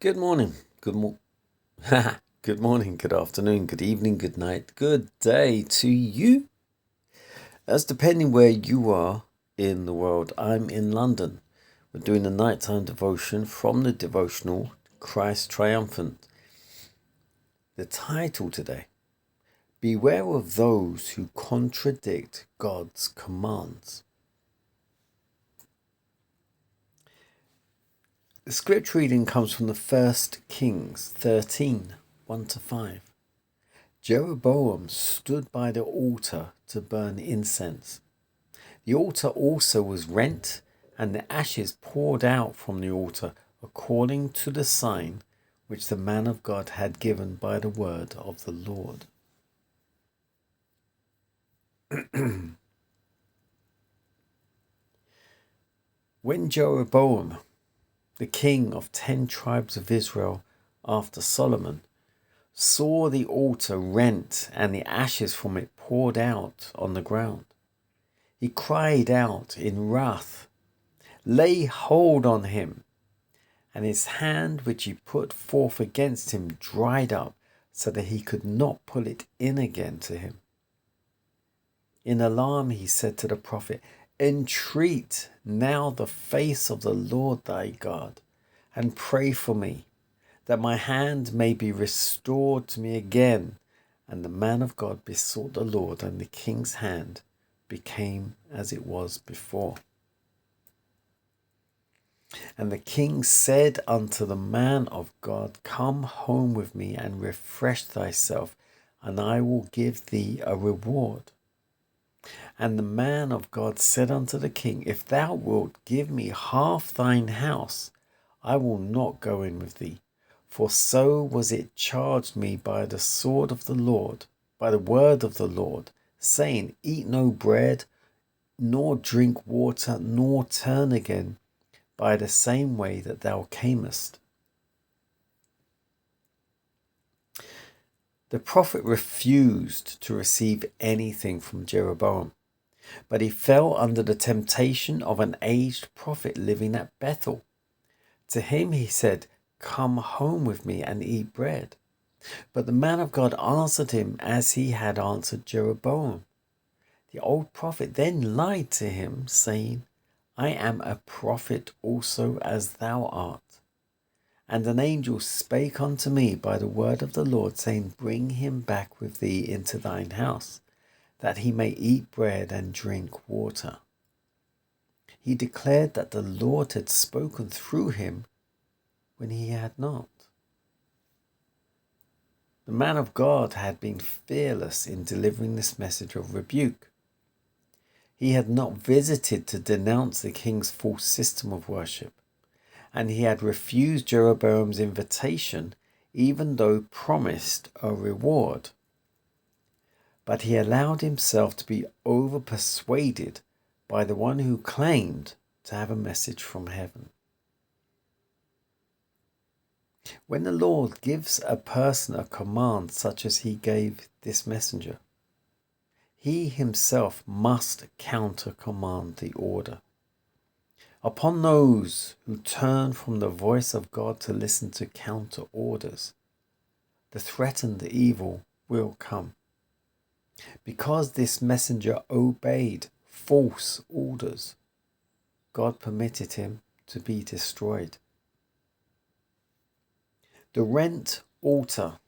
Good morning, good morning, good afternoon, good evening, good night, good day to you. As depending where you are in the world, I'm in London. We're doing a nighttime devotion from the devotional Christ Triumphant. The title today, Beware of those who contradict God's commands. The scripture reading comes from the 1 Kings 13, 1-5. Jeroboam stood by the altar to burn incense. The altar also was rent, and the ashes poured out from the altar, according to the sign which the man of God had given by the word of the Lord. When Jeroboam, the king of 10 tribes of Israel after Solomon, saw the altar rent and the ashes from it poured out on the ground, he cried out in wrath, "Lay hold on him!" And his hand which he put forth against him dried up, so that he could not pull it in again to him. In alarm he said to the prophet, "Entreat now the face of the Lord thy God, and pray for me, that my hand may be restored to me again." And the man of God besought the Lord, and the king's hand became as it was before. And the king said unto the man of God, "Come home with me and refresh thyself, and I will give thee a reward." And the man of God said unto the king, "If thou wilt give me half thine house, I will not go in with thee. For so was it charged me by the sword of the Lord, by the word of the Lord, saying, Eat no bread, nor drink water, nor turn again by the same way that thou camest." The prophet refused to receive anything from Jeroboam, but he fell under the temptation of an aged prophet living at Bethel. To him he said, "Come home with me and eat bread." But the man of God answered him as he had answered Jeroboam. The old prophet then lied to him, saying, "I am a prophet also as thou art." And an angel spake unto me by the word of the Lord, saying, "Bring him back with thee into thine house, that he may eat bread and drink water." He declared that the Lord had spoken through him when he had not. The man of God had been fearless in delivering this message of rebuke. He had not visited to denounce the king's false system of worship, and he had refused Jeroboam's invitation, even though promised a reward. But he allowed himself to be over-persuaded by the one who claimed to have a message from heaven. When the Lord gives a person a command such as he gave this messenger, he himself must counter-command the order. Upon those who turn from the voice of God to listen to counter-orders, the threatened evil will come. Because this messenger obeyed false orders, God permitted him to be destroyed. The rent altar,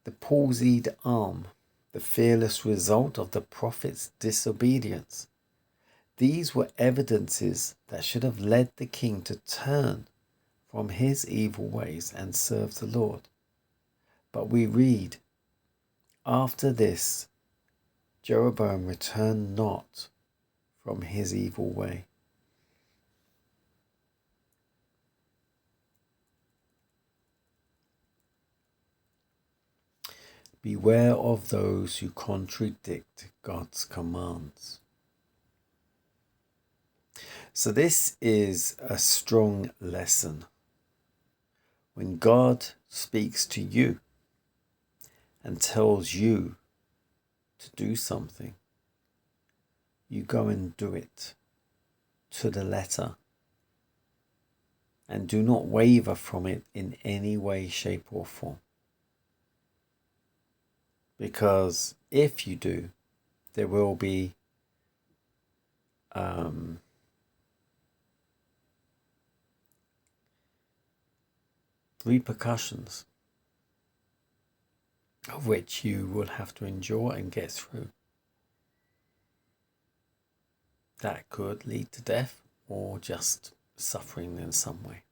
the palsied arm, the fearless result of the prophet's disobedience. These were evidences that should have led the king to turn from his evil ways and serve the Lord. But we read, after this, Jeroboam returned not from his evil way. Beware of those who contradict God's commands. So this is a strong lesson. When God speaks to you and tells you to do something, you go and do it to the letter and do not waver from it in any way, shape, or form. Because if you do, there will be repercussions of which you will have to endure and get through. That could lead to death or just suffering in some way.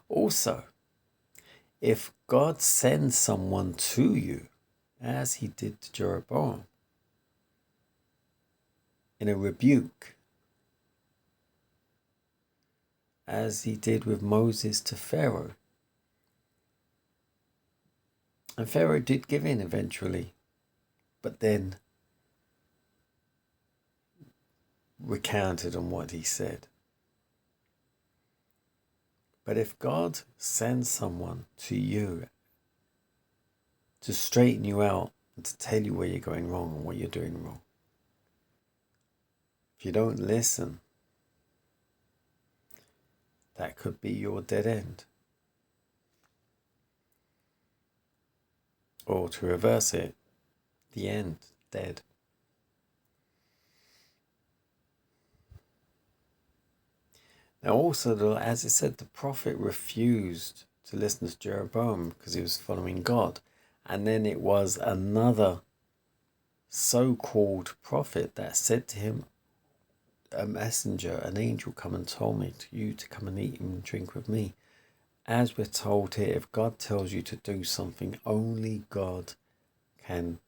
Also, if God sends someone to you, as he did to Jeroboam, in a rebuke, as he did with Moses to Pharaoh, and Pharaoh did give in eventually, but then recounted on what he said. But if God sends someone to you to straighten you out and to tell you where you're going wrong and what you're doing wrong, if you don't listen, that could be your dead end. Or to reverse it, the end, dead. Now also, as it said, the prophet refused to listen to Jeroboam because he was following God. And then it was another so-called prophet that said to him, a messenger, an angel, come and told me to you to come and eat and drink with me. As we're told here, if God tells you to do something, only God can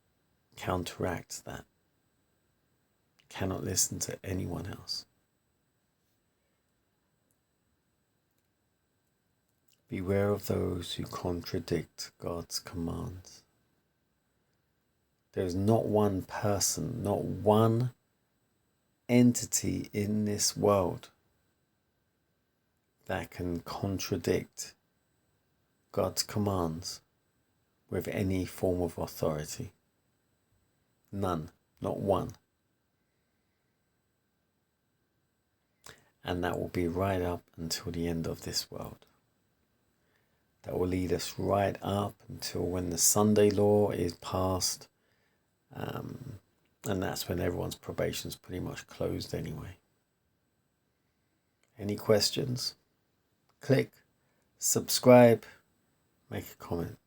counteract that. You cannot listen to anyone else. Beware of those who contradict God's commands. There is not one person, not one entity in this world that can contradict God's commands with any form of authority. None, not one. And that will be right up until the end of this world. That will lead us right up until when the Sunday law is passed. And that's when everyone's probation is pretty much closed anyway. Any questions? Click, subscribe, make a comment.